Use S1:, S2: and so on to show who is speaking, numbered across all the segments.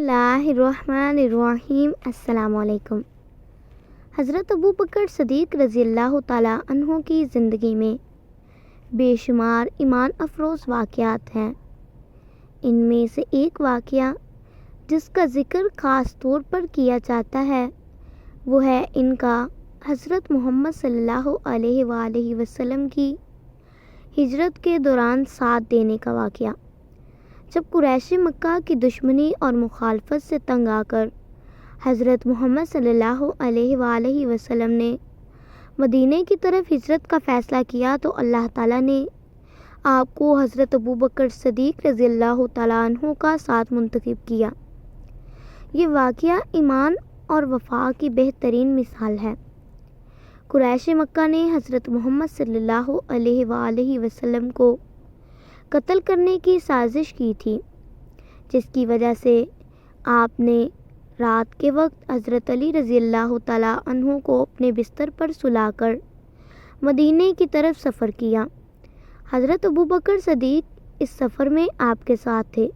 S1: اللہ الرحمن الرحیم۔ السلام علیکم۔ حضرت ابوبکر صدیق رضی اللہ تعالیٰ عنہ کی زندگی میں بے شمار ایمان افروز واقعات ہیں۔ ان میں سے ایک واقعہ جس کا ذکر خاص طور پر کیا جاتا ہے وہ ہے ان کا حضرت محمد صلی اللہ علیہ وآلہ وسلم کی ہجرت کے دوران ساتھ دینے کا واقعہ، جب قریش مکہ کی دشمنی اور مخالفت سے تنگ آ کر حضرت محمد صلی اللہ علیہ وآلہ وسلم نے مدینہ کی طرف ہجرت کا فیصلہ کیا تو اللہ تعالیٰ نے آپ کو حضرت ابوبکر صدیق رضی اللہ تعالیٰ عنہ کا ساتھ منتخب کیا۔ یہ واقعہ ایمان اور وفا کی بہترین مثال ہے۔ قریش مکہ نے حضرت محمد صلی اللہ علیہ وآلہ وسلم کو قتل کرنے کی سازش کی تھی، جس کی وجہ سے آپ نے رات کے وقت حضرت علی رضی اللہ تعالیٰ عنہ کو اپنے بستر پر سلا کر مدینہ کی طرف سفر کیا۔ حضرت ابوبکر صدیق اس سفر میں آپ کے ساتھ تھے۔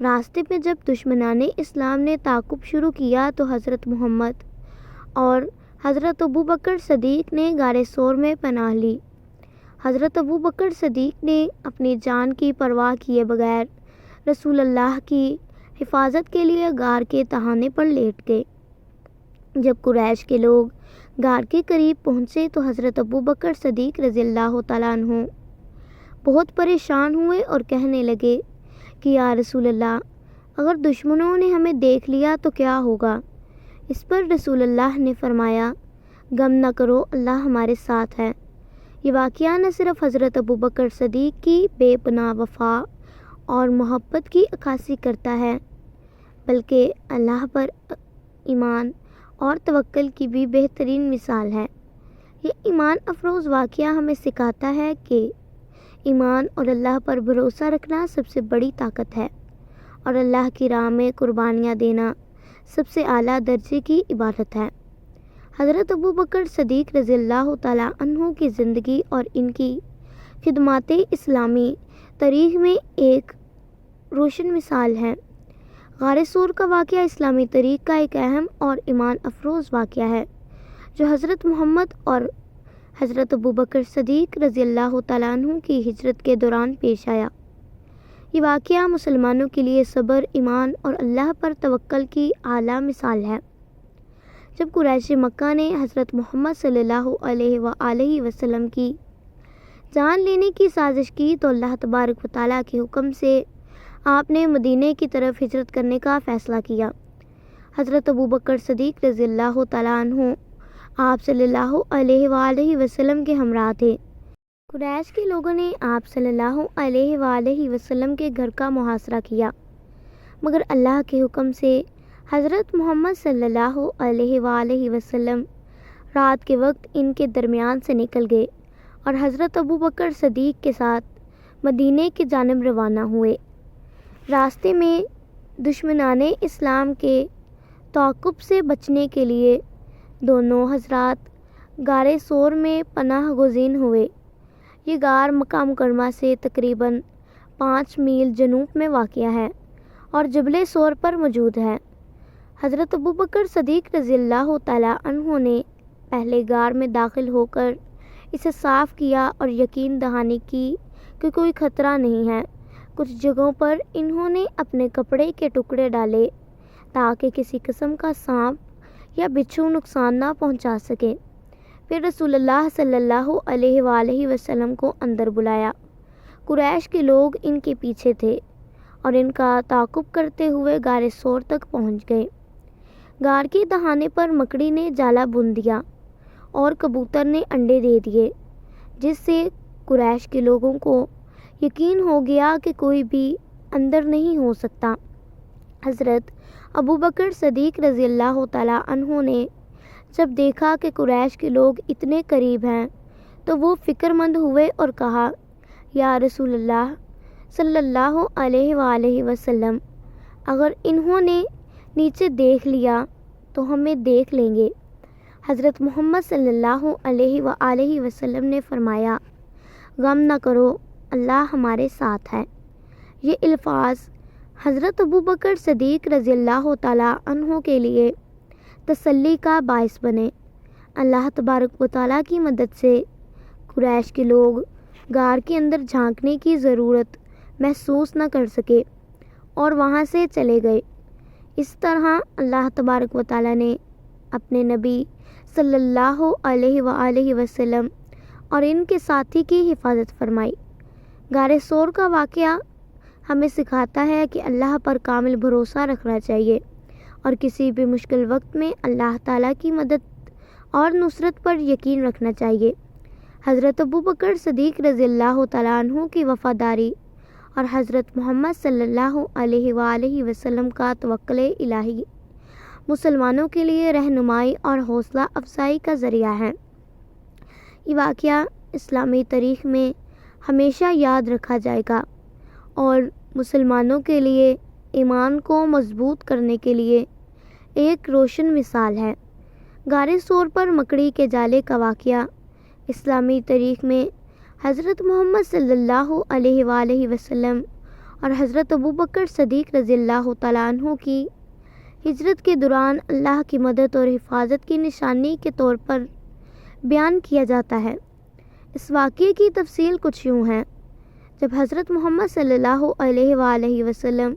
S1: راستے میں جب دشمنان اسلام نے تعاقب شروع کیا تو حضرت محمد اور حضرت ابوبکر صدیق نے غار ثور میں پناہ لی۔ حضرت ابوبکر صدیق نے اپنی جان کی پرواہ کیے بغیر رسول اللہ کی حفاظت کے لیے غار کے تہانے پر لیٹ گئے۔ جب قریش کے لوگ غار کے قریب پہنچے تو حضرت ابوبکر صدیق رضی اللہ تعالیٰ عنہ بہت پریشان ہوئے اور کہنے لگے کہ یا رسول اللہ، اگر دشمنوں نے ہمیں دیکھ لیا تو کیا ہوگا؟ اس پر رسول اللہ نے فرمایا، غم نہ کرو، اللہ ہمارے ساتھ ہے۔ یہ واقعہ نہ صرف حضرت ابوبکر صدیق کی بے پناہ وفا اور محبت کی عکاسی کرتا ہے، بلکہ اللہ پر ایمان اور توکل کی بھی بہترین مثال ہے۔ یہ ایمان افروز واقعہ ہمیں سکھاتا ہے کہ ایمان اور اللہ پر بھروسہ رکھنا سب سے بڑی طاقت ہے، اور اللہ کی راہ میں قربانیاں دینا سب سے اعلیٰ درجے کی عبادت ہے۔ حضرت ابوبکر صدیق رضی اللہ تعالیٰ عنہ کی زندگی اور ان کی خدمات اسلامی تاریخ میں ایک روشن مثال ہے۔ غار ثور کا واقعہ اسلامی تاریخ کا ایک اہم اور ایمان افروز واقعہ ہے جو حضرت محمد اور حضرت ابوبکر صدیق رضی اللہ تعالیٰ عنہ کی ہجرت کے دوران پیش آیا۔ یہ واقعہ مسلمانوں کے لیے صبر، ایمان اور اللہ پر توکل کی اعلیٰ مثال ہے۔ جب قریش مکہ نے حضرت محمد صلی اللہ علیہ وآلہ وسلم کی جان لینے کی سازش کی تو اللہ تبارک و تعالیٰ کے حکم سے آپ نے مدینہ کی طرف ہجرت کرنے کا فیصلہ کیا۔ حضرت ابوبکر صدیق رضی اللہ تعالیٰ عنہ آپ صلی اللہ علیہ وآلہ وسلم کے ہمراہ تھے۔ قریش کے لوگوں نے آپ صلی اللہ علیہ وآلہ وسلم کے گھر کا محاصرہ کیا، مگر اللہ کے حکم سے حضرت محمد صلی اللہ علیہ وآلہ وسلم رات کے وقت ان کے درمیان سے نکل گئے اور حضرت ابوبکر صدیق کے ساتھ مدینہ کی جانب روانہ ہوئے۔ راستے میں دشمنان اسلام کے تعاقب سے بچنے کے لیے دونوں حضرات غار ثور میں پناہ گزین ہوئے۔ یہ غار مکہ مکرمہ سے تقریباً 5 میل جنوب میں واقع ہے اور جبل ثور پر موجود ہے۔ حضرت ابوبکر صدیق رضی اللہ تعالیٰ عنہ نے پہلے غار میں داخل ہو کر اسے صاف کیا اور یقین دہانی کی کہ کوئی خطرہ نہیں ہے۔ کچھ جگہوں پر انہوں نے اپنے کپڑے کے ٹکڑے ڈالے تاکہ کسی قسم کا سانپ یا بچھو نقصان نہ پہنچا سکے۔ پھر رسول اللہ صلی اللہ علیہ وآلہ وسلم کو اندر بلایا۔ قریش کے لوگ ان کے پیچھے تھے اور ان کا تعاقب کرتے ہوئے غار ثور تک پہنچ گئے۔ غار کے دہانے پر مکڑی نے جالا بن دیا اور کبوتر نے انڈے دے دیے، جس سے قریش کے لوگوں کو یقین ہو گیا کہ کوئی بھی اندر نہیں ہو سکتا۔ حضرت ابوبکر صدیق رضی اللہ تعالیٰ عنہ نے جب دیکھا کہ قریش کے لوگ اتنے قریب ہیں تو وہ فکر مند ہوئے اور کہا، یا رسول اللہ صلی اللہ علیہ وآلہ وسلم، اگر انہوں نے نیچے دیکھ لیا تو ہمیں دیکھ لیں گے۔ حضرت محمد صلی اللہ علیہ وآلہ وسلم نے فرمایا، غم نہ کرو، اللہ ہمارے ساتھ ہے۔ یہ الفاظ حضرت ابو بکر صدیق رضی اللہ تعالیٰ عنہ کے لیے تسلی کا باعث بنے۔ اللہ تبارک و تعالیٰ کی مدد سے قریش کے لوگ غار کے اندر جھانکنے کی ضرورت محسوس نہ کر سکے اور وہاں سے چلے گئے۔ اس طرح اللہ تبارک و تعالیٰ نے اپنے نبی صلی اللہ علیہ وآلہ وسلم اور ان کے ساتھی کی حفاظت فرمائی۔ غار ثور کا واقعہ ہمیں سکھاتا ہے کہ اللہ پر کامل بھروسہ رکھنا چاہیے اور کسی بھی مشکل وقت میں اللہ تعالیٰ کی مدد اور نصرت پر یقین رکھنا چاہیے۔ حضرت ابو بکر صدیق رضی اللہ تعالیٰ عنہ کی وفاداری اور حضرت محمد صلی اللہ علیہ وآلہ وسلم کا توکل الہی مسلمانوں کے لیے رہنمائی اور حوصلہ افزائی کا ذریعہ ہے۔ یہ واقعہ اسلامی تاریخ میں ہمیشہ یاد رکھا جائے گا اور مسلمانوں کے لیے ایمان کو مضبوط کرنے کے لیے ایک روشن مثال ہے۔ غار ثور پر مکڑی کے جالے کا واقعہ اسلامی تاریخ میں حضرت محمد صلی اللہ علیہ وآلہ وسلم اور حضرت ابو بکر صدیق رضی اللہ تعالیٰ عنہ کی ہجرت کے دوران اللہ کی مدد اور حفاظت کی نشانی کے طور پر بیان کیا جاتا ہے۔ اس واقعے کی تفصیل کچھ یوں ہے۔ جب حضرت محمد صلی اللہ علیہ وآلہ وسلم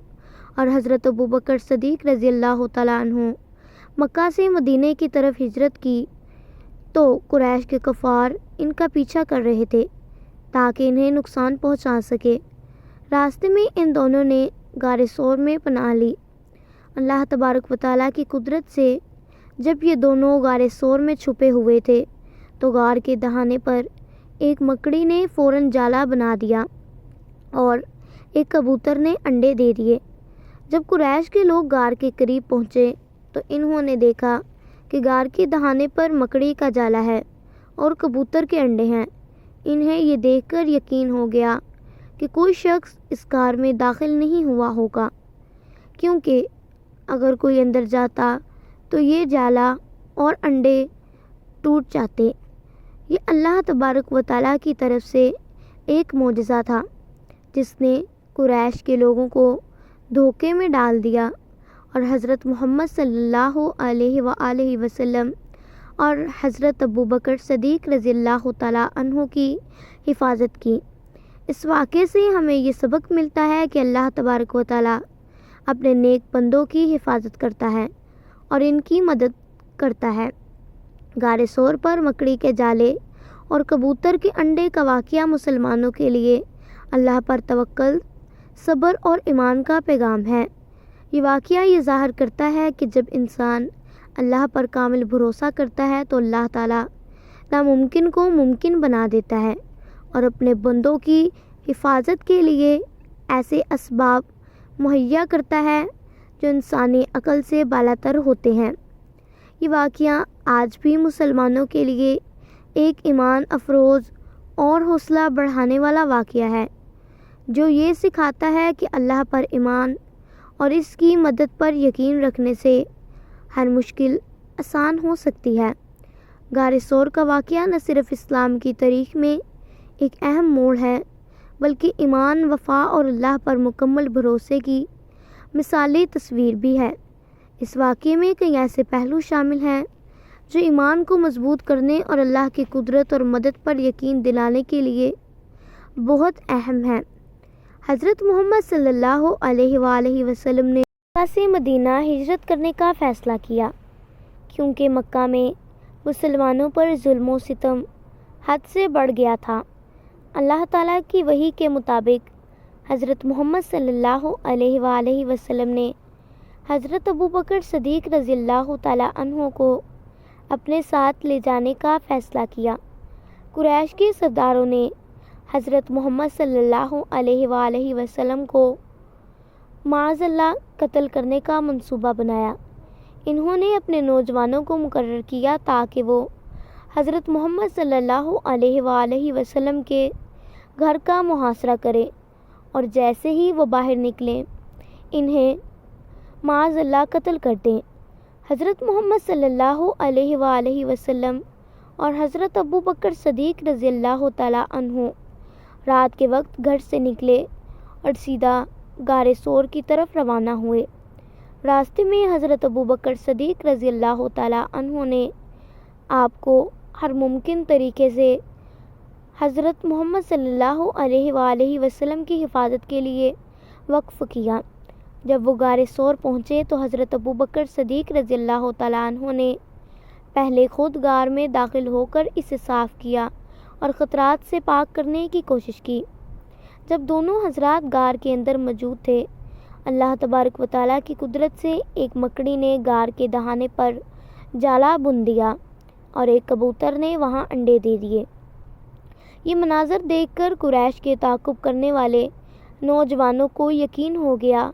S1: اور حضرت ابو بکر صدیق رضی اللہ تعالیٰ عنہ مکہ سے مدینے کی طرف ہجرت کی تو قریش کے کفار ان کا پیچھا کر رہے تھے تاکہ انہیں نقصان پہنچا سکے۔ راستے میں ان دونوں نے غار ثور میں پناہ لی۔ اللہ تبارک و تعالیٰ کی قدرت سے جب یہ دونوں غار ثور میں چھپے ہوئے تھے تو غار کے دہانے پر ایک مکڑی نے فوراً جالا بنا دیا اور ایک کبوتر نے انڈے دے دیے۔ جب قریش کے لوگ غار کے قریب پہنچے تو انہوں نے دیکھا کہ غار کے دہانے پر مکڑی کا جالا ہے اور کبوتر کے انڈے ہیں۔ انہیں یہ دیکھ کر یقین ہو گیا کہ کوئی شخص اس غار میں داخل نہیں ہوا ہوگا، کیونکہ اگر کوئی اندر جاتا تو یہ جالا اور انڈے ٹوٹ جاتے۔ یہ اللہ تبارک و تعالیٰ کی طرف سے ایک معجزہ تھا جس نے قریش کے لوگوں کو دھوکے میں ڈال دیا اور حضرت محمد صلی اللہ علیہ وآلہ وسلم اور حضرت ابو بکر صدیق رضی اللہ تعالیٰ عنہ کی حفاظت کی۔ اس واقعے سے ہمیں یہ سبق ملتا ہے کہ اللہ تبارک و تعالیٰ اپنے نیک بندوں کی حفاظت کرتا ہے اور ان کی مدد کرتا ہے۔ غار ثور پر مکڑی کے جالے اور کبوتر کے انڈے کا واقعہ مسلمانوں کے لیے اللہ پر توکل، صبر اور ایمان کا پیغام ہے۔ یہ واقعہ یہ ظاہر کرتا ہے کہ جب انسان اللہ پر کامل بھروسہ کرتا ہے تو اللہ تعالیٰ ناممکن کو ممکن بنا دیتا ہے اور اپنے بندوں کی حفاظت کے لیے ایسے اسباب مہیا کرتا ہے جو انسانی عقل سے بالاتر ہوتے ہیں۔ یہ واقعہ آج بھی مسلمانوں کے لیے ایک ایمان افروز اور حوصلہ بڑھانے والا واقعہ ہے جو یہ سکھاتا ہے کہ اللہ پر ایمان اور اس کی مدد پر یقین رکھنے سے ہر مشکل آسان ہو سکتی ہے۔ غار ثور کا واقعہ نہ صرف اسلام کی تاریخ میں ایک اہم موڑ ہے بلکہ ایمان، وفا اور اللہ پر مکمل بھروسے کی مثالی تصویر بھی ہے۔ اس واقعے میں کئی ایسے پہلو شامل ہیں جو ایمان کو مضبوط کرنے اور اللہ کی قدرت اور مدد پر یقین دلانے کے لیے بہت اہم ہیں۔ حضرت محمد صلی اللہ علیہ وآلہ وسلم نے مکہ سے مدینہ ہجرت کرنے کا فیصلہ کیا کیونکہ مکہ میں مسلمانوں پر ظلم و ستم حد سے بڑھ گیا تھا۔ اللہ تعالیٰ کی وحی کے مطابق حضرت محمد صلی اللہ علیہ وآلہ وسلم نے حضرت ابو بکر صدیق رضی اللہ تعالیٰ عنہ کو اپنے ساتھ لے جانے کا فیصلہ کیا۔ قریش کے سرداروں نے حضرت محمد صلی اللہ علیہ وآلہ وسلم کو معاذ اللہ قتل کرنے کا منصوبہ بنایا۔ انہوں نے اپنے نوجوانوں کو مقرر کیا تاکہ وہ حضرت محمد صلی اللہ علیہ وآلہ وسلم کے گھر کا محاصرہ کریں اور جیسے ہی وہ باہر نکلیں انہیں معاذ اللہ قتل کر دیں۔ حضرت محمد صلی اللہ علیہ وآلہ وسلم اور حضرت ابو بکر صدیق رضی اللہ تعالیٰ عنہ رات کے وقت گھر سے نکلے اور سیدھا غار ثور کی طرف روانہ ہوئے۔ راستے میں حضرت ابوبکر صدیق رضی اللہ تعالیٰ عنہ نے آپ کو ہر ممکن طریقے سے حضرت محمد صلی اللہ علیہ وآلہ وسلم کی حفاظت کے لیے وقف کیا۔ جب وہ غار ثور پہنچے تو حضرت ابوبکر صدیق رضی اللہ تعالیٰ عنہ نے پہلے خود غار میں داخل ہو کر اسے صاف کیا اور خطرات سے پاک کرنے کی کوشش کی۔ جب دونوں حضرات غار کے اندر موجود تھے، اللہ تبارک و تعالیٰ کی قدرت سے ایک مکڑی نے غار کے دہانے پر جالا بن دیا اور ایک کبوتر نے وہاں انڈے دے دیے۔ یہ مناظر دیکھ کر قریش کے تعاقب کرنے والے نوجوانوں کو یقین ہو گیا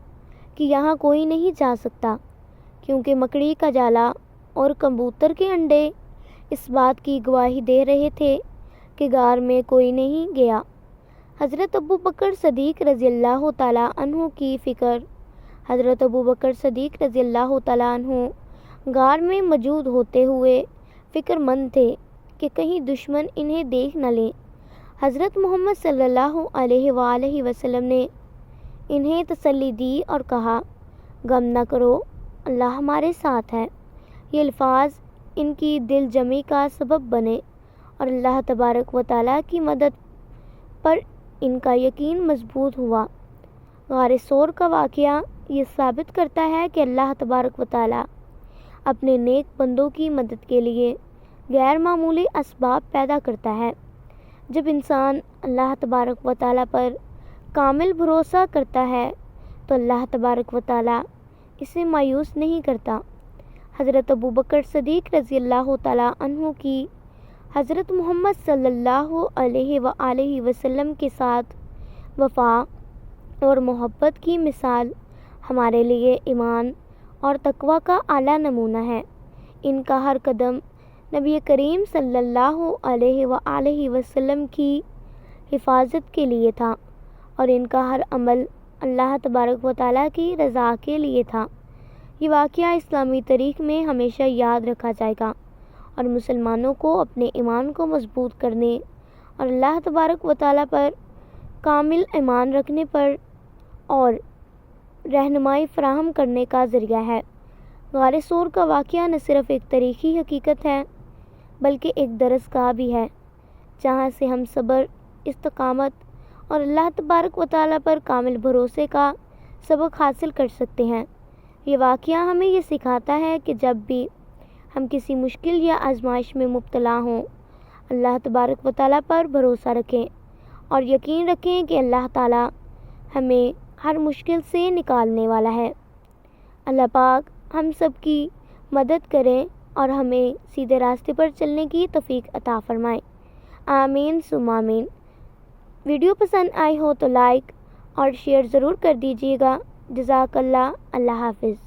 S1: کہ یہاں کوئی نہیں جا سکتا، کیونکہ مکڑی کا جالا اور کبوتر کے انڈے اس بات کی گواہی دے رہے تھے کہ غار میں کوئی نہیں گیا۔ حضرت ابوبکر صدیق رضی اللہ تعالیٰ عنہ کی فکر حضرت ابوبکر صدیق رضی اللہ تعالیٰ عنہ غار میں موجود ہوتے ہوئے فکر مند تھے کہ کہیں دشمن انہیں دیکھ نہ لیں۔ حضرت محمد صلی اللہ علیہ وآلہ وسلم نے انہیں تسلی دی اور کہا، غم نہ کرو، اللہ ہمارے ساتھ ہے۔ یہ الفاظ ان کی دل جمی کا سبب بنے اور اللہ تبارک و تعالیٰ کی مدد پر ان کا یقین مضبوط ہوا۔ غار ثور کا واقعہ یہ ثابت کرتا ہے کہ اللہ تبارک و تعالیٰ اپنے نیک بندوں کی مدد کے لیے غیر معمولی اسباب پیدا کرتا ہے۔ جب انسان اللہ تبارک و تعالیٰ پر کامل بھروسہ کرتا ہے تو اللہ تبارک و تعالیٰ اسے مایوس نہیں کرتا۔ حضرت ابوبکر صدیق رضی اللہ تعالیٰ عنہ کی حضرت محمد صلی اللہ علیہ وآلہ وسلم کے ساتھ وفا اور محبت کی مثال ہمارے لیے ایمان اور تقویٰ کا اعلیٰ نمونہ ہے۔ ان کا ہر قدم نبی کریم صلی اللہ علیہ وآلہ وسلم کی حفاظت کے لیے تھا اور ان کا ہر عمل اللہ تبارک و تعالیٰ کی رضا کے لیے تھا۔ یہ واقعہ اسلامی تاریخ میں ہمیشہ یاد رکھا جائے گا اور مسلمانوں کو اپنے ایمان کو مضبوط کرنے اور اللہ تبارک و تعالیٰ پر کامل ایمان رکھنے پر اور رہنمائی فراہم کرنے کا ذریعہ ہے۔ غار ثور کا واقعہ نہ صرف ایک تاریخی حقیقت ہے بلکہ ایک درس گاہ بھی ہے، جہاں سے ہم صبر، استقامت اور اللہ تبارک و تعالیٰ پر کامل بھروسے کا سبق حاصل کر سکتے ہیں۔ یہ واقعہ ہمیں یہ سکھاتا ہے کہ جب بھی ہم کسی مشکل یا آزمائش میں مبتلا ہوں، اللہ تبارک و تعالیٰ پر بھروسہ رکھیں اور یقین رکھیں کہ اللہ تعالیٰ ہمیں ہر مشکل سے نکالنے والا ہے۔ اللہ پاک ہم سب کی مدد کریں اور ہمیں سیدھے راستے پر چلنے کی توفیق عطا فرمائے۔ آمین ثم آمین۔ ویڈیو پسند آئی ہو تو لائک اور شیئر ضرور کر دیجیے گا۔ جزاک اللہ۔ اللہ حافظ۔